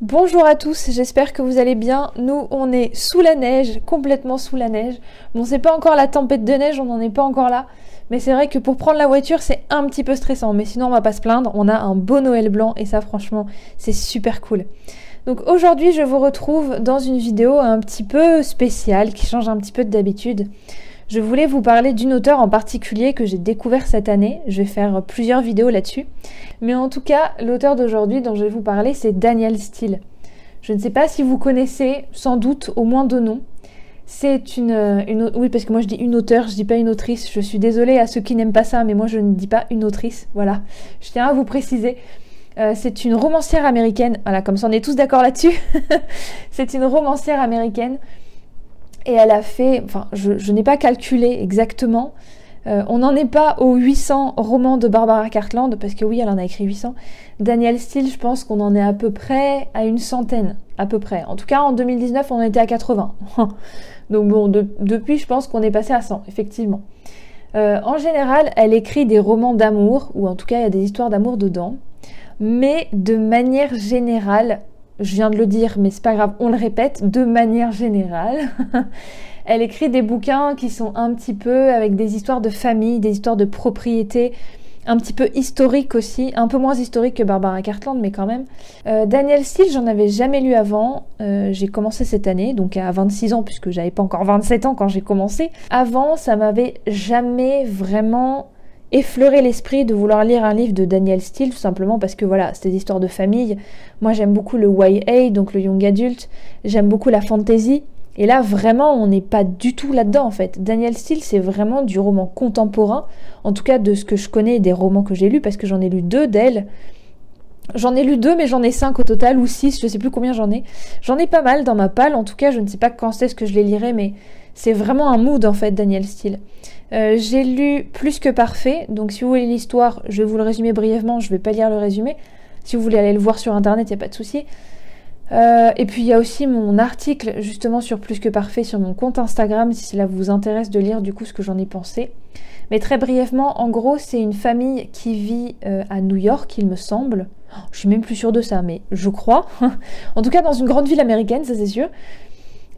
Bonjour à tous, j'espère que vous allez bien. Nous, on est sous la neige, complètement sous la neige. Bon, c'est pas encore la tempête de neige, on n'en est pas encore là. Mais c'est vrai que pour prendre la voiture, c'est un petit peu stressant. Mais sinon, on va pas se plaindre. On a un beau Noël blanc et ça, franchement, c'est super cool. Donc aujourd'hui, je vous retrouve dans une vidéo un petit peu spéciale, qui change un petit peu d'habitude. Je voulais vous parler d'une auteure en particulier que j'ai découvert cette année. Je vais faire plusieurs vidéos là-dessus. Mais en tout cas, l'auteur d'aujourd'hui dont je vais vous parler, c'est Danielle Steel. Je ne sais pas si vous connaissez, sans doute, au moins deux noms. C'est une... Oui, parce que moi je dis une auteure, je dis pas une autrice. Je suis désolée à ceux qui n'aiment pas ça, mais moi je ne dis pas une autrice. Voilà, je tiens à vous préciser. C'est une romancière américaine. Voilà, comme ça on est tous d'accord là-dessus. C'est une romancière américaine. Et elle a fait, enfin, je n'ai pas calculé exactement, on n'en est pas aux 800 romans de Barbara Cartland, parce que oui, elle en a écrit 800. Danielle Steel, je pense qu'on en est à peu près à une centaine, à peu près. En tout cas, en 2019, on était à 80. Donc bon, depuis, je pense qu'on est passé à 100, effectivement. En général, elle écrit des romans d'amour, ou en tout cas, il y a des histoires d'amour dedans. Mais de manière générale, je viens de le dire, mais c'est pas grave, on le répète, de manière générale. Elle écrit des bouquins qui sont un petit peu avec des histoires de famille, des histoires de propriété, un petit peu historiques aussi, un peu moins historiques que Barbara Cartland, mais quand même. Danielle Steel, j'en avais jamais lu avant. J'ai commencé cette année, donc à 26 ans, puisque j'avais pas encore 27 ans quand j'ai commencé. Avant, ça m'avait jamais vraiment effleurer l'esprit de vouloir lire un livre de Danielle Steel, tout simplement parce que voilà, c'est des histoires de famille. Moi, j'aime beaucoup le YA, donc le young adult. J'aime beaucoup la fantasy. Et là, vraiment, on n'est pas du tout là-dedans, en fait. Danielle Steel, c'est vraiment du roman contemporain, en tout cas de ce que je connais des romans que j'ai lus, parce que j'en ai lu 2 d'elle. J'en ai lu 2, mais j'en ai 5 au total, ou 6, je sais plus combien j'en ai. J'en ai pas mal dans ma palle, en tout cas, je ne sais pas quand est-ce que je les lirai, mais c'est vraiment un mood, en fait, Danielle Steel. J'ai lu Plus que parfait, donc si vous voulez l'histoire, je vais vous le résumer brièvement, je vais pas lire le résumé. Si vous voulez aller le voir sur internet, il n'y a pas de souci. Et puis il y a aussi mon article justement sur Plus que parfait sur mon compte Instagram, si cela vous intéresse de lire du coup ce que j'en ai pensé. Mais très brièvement, en gros, c'est une famille qui vit à New York, il me semble. Je suis même plus sûre de ça, mais je crois. En tout cas, dans une grande ville américaine, ça c'est sûr.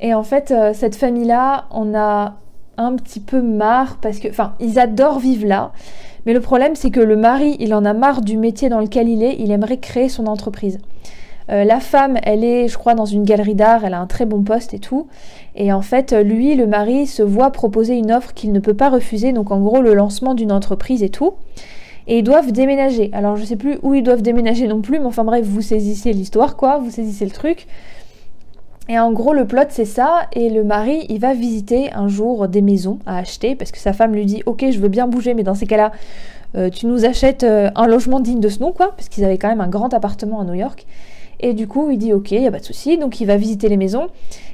Et en fait, cette famille-là, on a un petit peu marre parce que, enfin, ils adorent vivre là. Mais le problème, c'est que le mari, il en a marre du métier dans lequel il est. Il aimerait créer son entreprise. La femme, elle est, je crois, dans une galerie d'art. Elle a un très bon poste et tout. Et en fait, lui, le mari, se voit proposer une offre qu'il ne peut pas refuser. Donc, en gros, le lancement d'une entreprise et tout. Et ils doivent déménager. Alors, je sais plus où ils doivent déménager non plus. Mais enfin bref, vous saisissez l'histoire, quoi. Vous saisissez le truc. Et en gros, le plot, c'est ça. Et le mari, il va visiter un jour des maisons à acheter parce que sa femme lui dit « Ok, je veux bien bouger, mais dans ces cas-là, tu nous achètes un logement digne de ce nom, quoi. » Parce qu'ils avaient quand même un grand appartement à New York. Et du coup, il dit « Ok, il n'y a pas de souci. » Donc, il va visiter les maisons.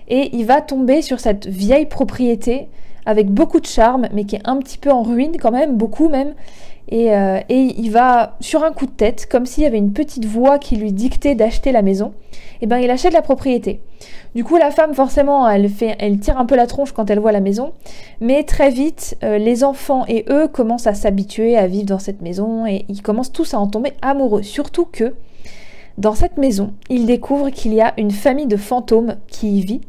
Et il va tomber sur cette vieille propriété avec beaucoup de charme, mais qui est un petit peu en ruine quand même, beaucoup même. Et il va, sur un coup de tête, comme s'il y avait une petite voix qui lui dictait d'acheter la maison, et ben il achète la propriété. Du coup, la femme, forcément, elle tire un peu la tronche quand elle voit la maison, mais très vite, les enfants et eux commencent à s'habituer à vivre dans cette maison, et ils commencent tous à en tomber amoureux. Surtout que, dans cette maison, ils découvrent qu'il y a une famille de fantômes qui y vit,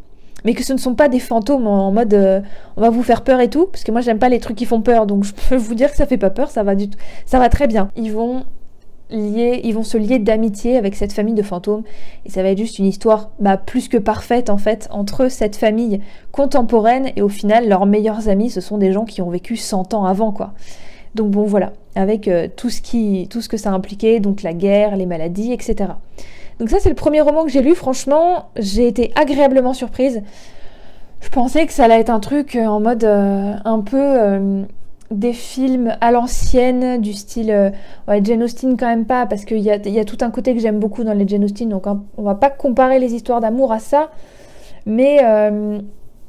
mais que ce ne sont pas des fantômes en mode on va vous faire peur et tout, parce que moi j'aime pas les trucs qui font peur, donc je peux vous dire que ça fait pas peur, ça va très bien. Ils vont se lier d'amitié avec cette famille de fantômes, et ça va être juste une histoire plus que parfaite en fait, entre cette famille contemporaine, et au final leurs meilleurs amis, ce sont des gens qui ont vécu 100 ans avant, quoi. Donc bon voilà, avec tout ce que ça impliquait, donc la guerre, les maladies, etc. Donc ça, c'est le premier roman que j'ai lu. Franchement, j'ai été agréablement surprise. Je pensais que ça allait être un truc en mode un peu des films à l'ancienne, du style Jane Austen quand même pas, parce qu'il y a tout un côté que j'aime beaucoup dans les Jane Austen, donc on va pas comparer les histoires d'amour à ça. Mais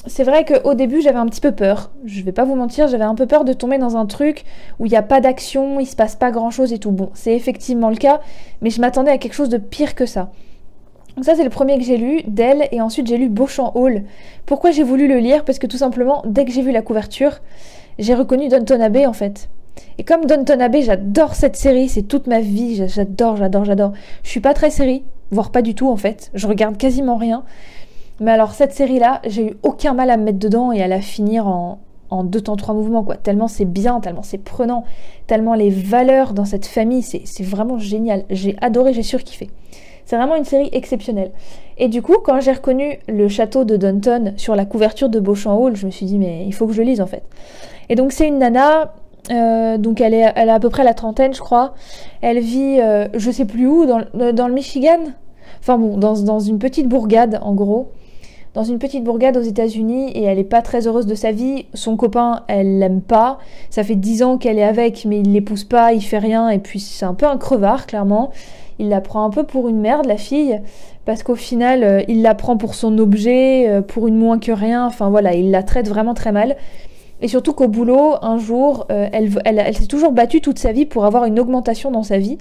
c'est vrai qu'au début, j'avais un petit peu peur. Je vais pas vous mentir, j'avais un peu peur de tomber dans un truc où il n'y a pas d'action, il se passe pas grand-chose et tout. Bon, c'est effectivement le cas, mais je m'attendais à quelque chose de pire que ça. Donc ça, c'est le premier que j'ai lu d'elle, et ensuite j'ai lu Beauchamp Hall. Pourquoi j'ai voulu le lire? Parce que tout simplement, dès que j'ai vu la couverture, j'ai reconnu Downton Abbey en fait. Et comme Downton Abbey, j'adore cette série, c'est toute ma vie, j'adore. Je suis pas très série, voire pas du tout en fait. Je regarde quasiment rien. Mais alors cette série-là, j'ai eu aucun mal à me mettre dedans et à la finir en 2 temps 3 mouvements, quoi. Tellement c'est bien, tellement c'est prenant, tellement les valeurs dans cette famille, c'est vraiment génial. J'ai adoré, j'ai surkiffé. C'est vraiment une série exceptionnelle. Et du coup, quand j'ai reconnu le château de Downton sur la couverture de Beauchamp Hall, je me suis dit, mais il faut que je le lise en fait. Et donc c'est une nana, donc elle a à peu près la trentaine, je crois. Elle vit, je sais plus où, dans le Michigan. Enfin bon, dans une petite bourgade, en gros. Dans une petite bourgade aux États-Unis, et elle est pas très heureuse de sa vie. Son copain, elle l'aime pas. Ça fait 10 ans qu'elle est avec, mais il l'épouse pas, il fait rien, et puis c'est un peu un crevard, clairement. Il la prend un peu pour une merde, la fille, parce qu'au final, il la prend pour son objet, pour une moins que rien. Enfin voilà, il la traite vraiment très mal. Et surtout qu'au boulot, un jour, elle s'est toujours battue toute sa vie pour avoir une augmentation dans sa vie.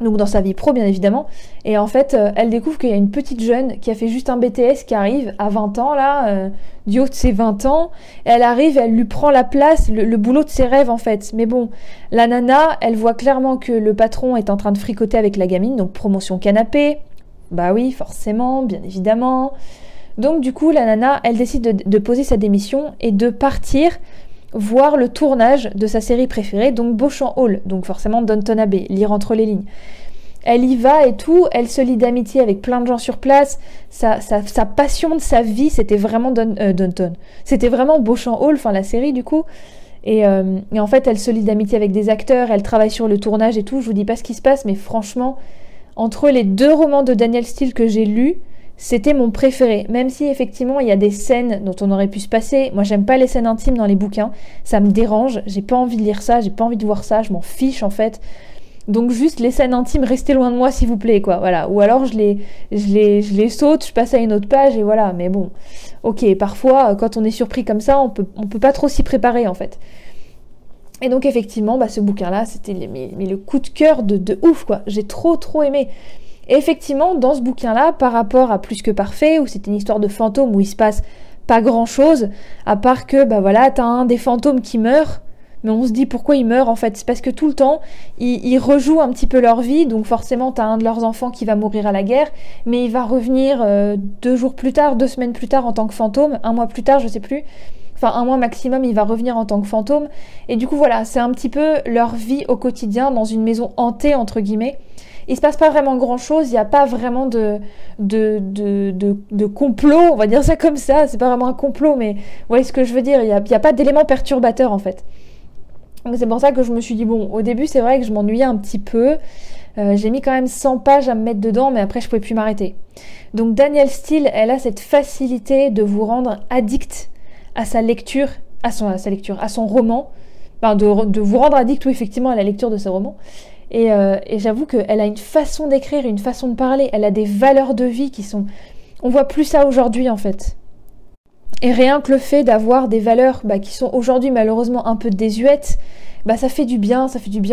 Donc dans sa vie pro bien évidemment, et en fait elle découvre qu'il y a une petite jeune qui a fait juste un BTS qui arrive à 20 ans là, du haut de ses 20 ans, et elle arrive, elle lui prend la place, le boulot de ses rêves en fait. Mais bon, la nana, elle voit clairement que le patron est en train de fricoter avec la gamine, donc promotion canapé, bah oui forcément, bien évidemment. Donc du coup la nana, elle décide de poser sa démission et de partir voir le tournage de sa série préférée, donc Beauchamp Hall, donc forcément Downton Abbey, lire entre les lignes. Elle y va et tout, elle se lie d'amitié avec plein de gens sur place, sa passion de sa vie, c'était vraiment Downton. C'était vraiment Beauchamp Hall, enfin la série du coup. Et en fait, elle se lie d'amitié avec des acteurs, elle travaille sur le tournage et tout, je vous dis pas ce qui se passe, mais franchement, entre les 2 romans de Danielle Steel que j'ai lus, c'était mon préféré, même si effectivement il y a des scènes dont on aurait pu se passer. Moi j'aime pas les scènes intimes dans les bouquins, ça me dérange, j'ai pas envie de lire ça, j'ai pas envie de voir ça, je m'en fiche en fait. Donc juste les scènes intimes, restez loin de moi s'il vous plaît, quoi, voilà. Ou alors je les saute, je passe à une autre page et voilà, mais bon. Ok, parfois quand on est surpris comme ça, on peut pas trop s'y préparer en fait. Et donc effectivement, ce bouquin-là, c'était mais le coup de cœur de ouf, quoi. J'ai trop aimé. Et effectivement, dans ce bouquin-là, par rapport à Plus que Parfait, où c'était une histoire de fantôme, où il se passe pas grand-chose, à part que, t'as un des fantômes qui meurt, mais on se dit pourquoi il meurt en fait. C'est parce que tout le temps, ils rejouent un petit peu leur vie, donc forcément t'as un de leurs enfants qui va mourir à la guerre, mais il va revenir 2 jours plus tard, 2 semaines plus tard en tant que fantôme, 1 mois plus tard, je sais plus. Enfin, 1 mois maximum, il va revenir en tant que fantôme. Et du coup, voilà, c'est un petit peu leur vie au quotidien dans une maison hantée, entre guillemets. Il se passe pas vraiment grand chose, il n'y a pas vraiment de complot, on va dire ça comme ça, c'est pas vraiment un complot, mais vous voyez ce que je veux dire, il y a pas d'éléments perturbateurs en fait. Donc c'est pour ça que je me suis dit, bon, au début c'est vrai que je m'ennuyais un petit peu, j'ai mis quand même 100 pages à me mettre dedans, mais après je pouvais plus m'arrêter. Donc Danielle Steel, elle a cette facilité de vous rendre addict à sa lecture, à son roman, de vous rendre addict, oui effectivement, à la lecture de ce roman. Et j'avoue qu'elle a une façon d'écrire, une façon de parler, elle a des valeurs de vie qui sont... On voit plus ça aujourd'hui en fait. Et rien que le fait d'avoir des valeurs qui sont aujourd'hui malheureusement un peu désuètes, ça fait du bien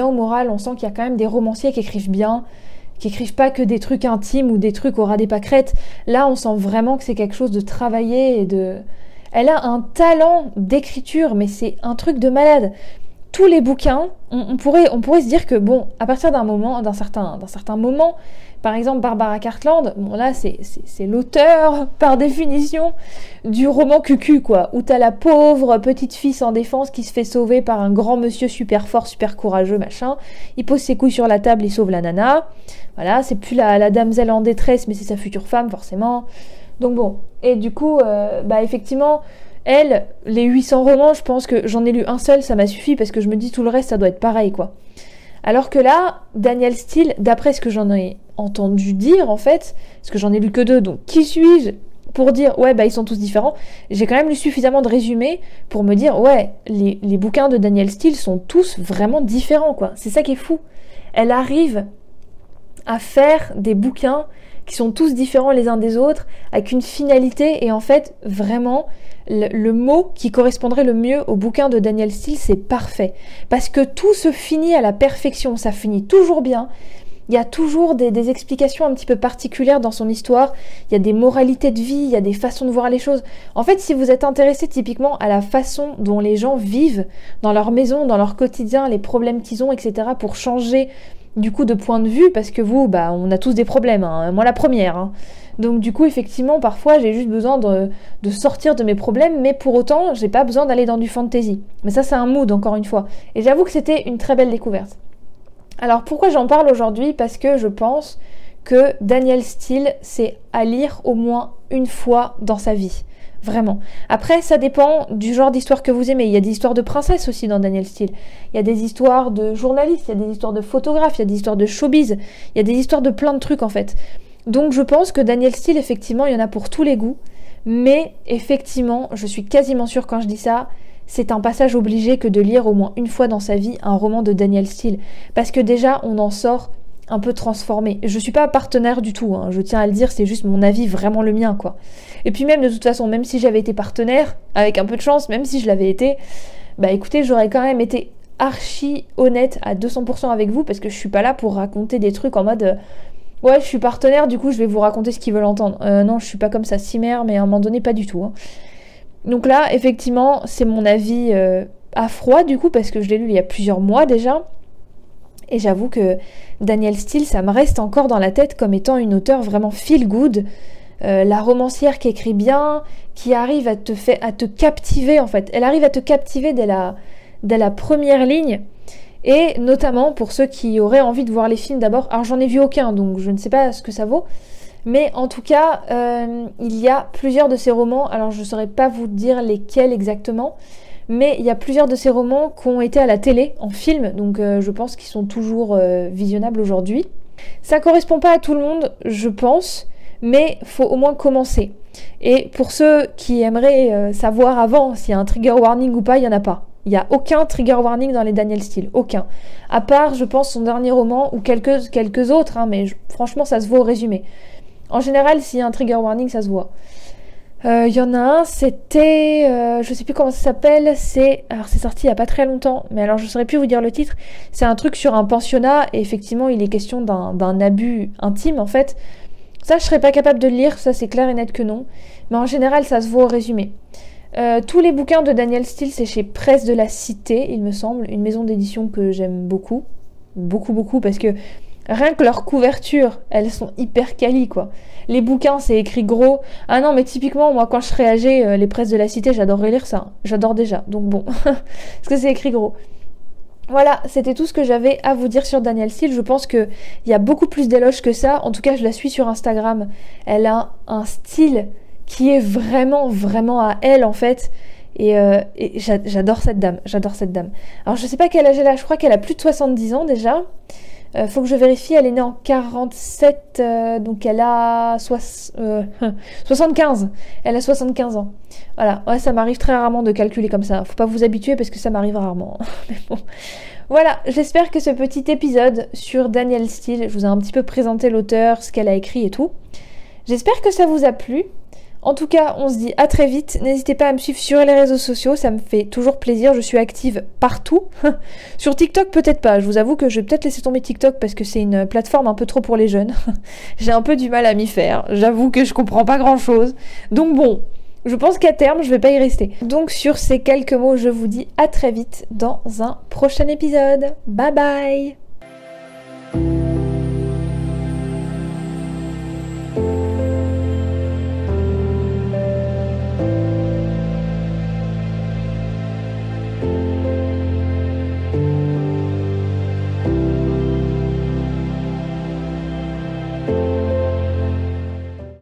au moral. On sent qu'il y a quand même des romanciers qui écrivent bien, qui écrivent pas que des trucs intimes ou des trucs au ras des pâquerettes. Là on sent vraiment que c'est quelque chose de travaillé et de... Elle a un talent d'écriture, mais c'est un truc de malade. Tous les bouquins, on pourrait se dire que bon, à partir d'un certain moment, par exemple Barbara Cartland, bon là c'est l'auteur par définition du roman cucu quoi, où t'as la pauvre petite fille sans défense qui se fait sauver par un grand monsieur super fort, super courageux machin. Il pose ses couilles sur la table, il sauve la nana. Voilà, c'est plus la damsel en détresse, mais c'est sa future femme forcément. Donc bon, et du coup, effectivement. Elle, les 800 romans, je pense que j'en ai lu un seul, ça m'a suffi parce que je me dis tout le reste, ça doit être pareil, quoi. Alors que là, Danielle Steel, d'après ce que j'en ai entendu dire, en fait, parce que j'en ai lu que 2, donc qui suis-je pour dire, ouais, ils sont tous différents, j'ai quand même lu suffisamment de résumés pour me dire, ouais, les bouquins de Danielle Steel sont tous vraiment différents, quoi. C'est ça qui est fou. Elle arrive à faire des bouquins qui sont tous différents les uns des autres, avec une finalité, et en fait, vraiment... Le mot qui correspondrait le mieux au bouquin de Danielle Steel, c'est parfait. Parce que tout se finit à la perfection, ça finit toujours bien. Il y a toujours des explications un petit peu particulières dans son histoire. Il y a des moralités de vie, il y a des façons de voir les choses. En fait, si vous êtes intéressé typiquement à la façon dont les gens vivent dans leur maison, dans leur quotidien, les problèmes qu'ils ont, etc., pour changer du coup de point de vue, parce que vous, bah, on a tous des problèmes, hein, moi la première. Hein. Donc du coup, effectivement, parfois, j'ai juste besoin de sortir de mes problèmes, mais pour autant, j'ai pas besoin d'aller dans du fantasy. Mais ça, c'est un mood, encore une fois. Et j'avoue que c'était une très belle découverte. Alors, pourquoi j'en parle aujourd'hui? Parce que je pense que Danielle Steel, c'est à lire au moins une fois dans sa vie. Vraiment. Après, ça dépend du genre d'histoire que vous aimez. Il y a des histoires de princesses aussi dans Danielle Steel. Il y a des histoires de journalistes, il y a des histoires de photographes, il y a des histoires de showbiz, il y a des histoires de plein de trucs en fait. Donc je pense que Danielle Steel, effectivement, il y en a pour tous les goûts. Mais effectivement, je suis quasiment sûre quand je dis ça, c'est un passage obligé que de lire au moins une fois dans sa vie un roman de Danielle Steel. Parce que déjà, on en sort un peu transformé. Je suis pas partenaire du tout, hein, je tiens à le dire, c'est juste mon avis, vraiment le mien, quoi. Et puis même, de toute façon, même si j'avais été partenaire, avec un peu de chance, même si je l'avais été, bah écoutez, j'aurais quand même été archi honnête à 200% avec vous, parce que je suis pas là pour raconter des trucs en mode... ouais, je suis partenaire, du coup je vais vous raconter ce qu'ils veulent entendre. Non, je suis pas comme ça, si mère, mais à un moment donné, pas du tout. Hein. Donc là, effectivement, c'est mon avis à froid, du coup, parce que je l'ai lu il y a plusieurs mois déjà. Et j'avoue que Danielle Steel, ça me reste encore dans la tête comme étant une auteure vraiment feel good. La romancière qui écrit bien, qui arrive à te captiver en fait. Elle arrive à te captiver dès la première ligne. Et notamment pour ceux qui auraient envie de voir les films d'abord. Alors j'en ai vu aucun, donc je ne sais pas ce que ça vaut. Mais en tout cas, il y a plusieurs de ces romans. Alors je ne saurais pas vous dire lesquels exactement. Mais il y a plusieurs de ces romans qui ont été à la télé, en film. Donc je pense qu'ils sont toujours visionnables aujourd'hui. Ça correspond pas à tout le monde, je pense. Mais faut au moins commencer. Et pour ceux qui aimeraient savoir avant s'il y a un trigger warning ou pas, il n'y en a pas. Il n'y a aucun trigger warning dans les Danielle Steel, aucun. À part, je pense, son dernier roman ou quelques autres, hein, mais franchement, ça se voit au résumé. En général, s'il y a un trigger warning, ça se voit. Il y en a un, c'était... je sais plus comment ça s'appelle, alors c'est sorti il y a pas très longtemps, mais alors je saurais plus vous dire le titre. C'est un truc sur un pensionnat, et effectivement, il est question d'un abus intime, en fait. Ça, je serais pas capable de le lire, ça c'est clair et net que non. Mais en général, ça se voit au résumé. Tous les bouquins de Danielle Steel, c'est chez Presse de la Cité, il me semble, une maison d'édition que j'aime beaucoup, beaucoup, parce que rien que leur couverture, elles sont hyper quali, quoi. Les bouquins, c'est écrit gros. Ah non, mais typiquement, moi, quand je serais âgée, les Presses de la Cité, j'adorerais lire ça. J'adore déjà, donc bon, parce que c'est écrit gros. Voilà, c'était tout ce que j'avais à vous dire sur Danielle Steel. Je pense qu'il y a beaucoup plus d'éloges que ça. En tout cas, je la suis sur Instagram. Elle a un style qui est vraiment, vraiment à elle, en fait. Et j'adore cette dame, Alors, je sais pas quel âge elle a, je crois qu'elle a plus de 70 ans déjà. Faut que je vérifie, elle est née en 47, donc elle a 75. Elle a 75 ans. Voilà, ouais, ça m'arrive très rarement de calculer comme ça. Faut pas vous habituer parce que ça m'arrive rarement. Mais bon. Voilà, j'espère que ce petit épisode sur Danielle Steel, je vous ai un petit peu présenté l'auteur, ce qu'elle a écrit et tout. J'espère que ça vous a plu. En tout cas, on se dit à très vite. N'hésitez pas à me suivre sur les réseaux sociaux, ça me fait toujours plaisir. Je suis active partout. Sur TikTok, peut-être pas. Je vous avoue que je vais peut-être laisser tomber TikTok parce que c'est une plateforme un peu trop pour les jeunes. J'ai un peu du mal à m'y faire. J'avoue que je comprends pas grand-chose. Donc bon, je pense qu'à terme, je vais pas y rester. Donc sur ces quelques mots, je vous dis à très vite dans un prochain épisode. Bye bye!